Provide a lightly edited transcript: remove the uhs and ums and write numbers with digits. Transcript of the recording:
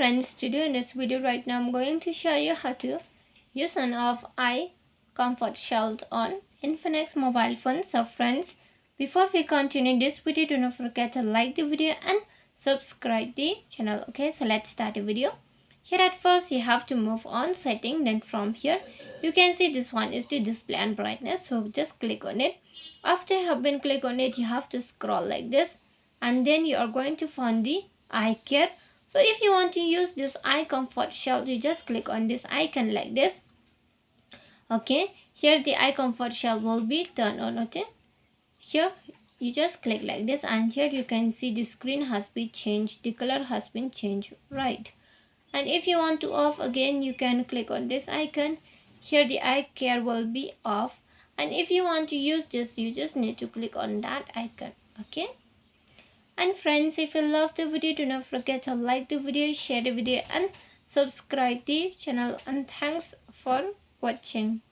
friends, today in this video right now I'm going to show you how to use and off eye comfort shield on Infinix mobile phone. So friends, before we continue this video, do not forget to like the video and subscribe the channel. Okay, so let's start the video. Here at first you have to move on setting, then from here you can see this one is the display and brightness, so just click on it. After you have been click on it, you have to scroll like this and then you are going to find the eye care. So if you want to use this eye comfort shield, you just click on this icon like this. Okay, here the eye comfort shield will be turned on. Okay, here you just click like this and here you can see the screen has been changed, the color has been changed, right? And if you want to off again, you can click on this icon. Here the eye care will be off, and if you want to use this, you just need to click on that icon. Okay, and friends, if you love the video, do not forget to like the video, share the video and subscribe the channel, and thanks for watching.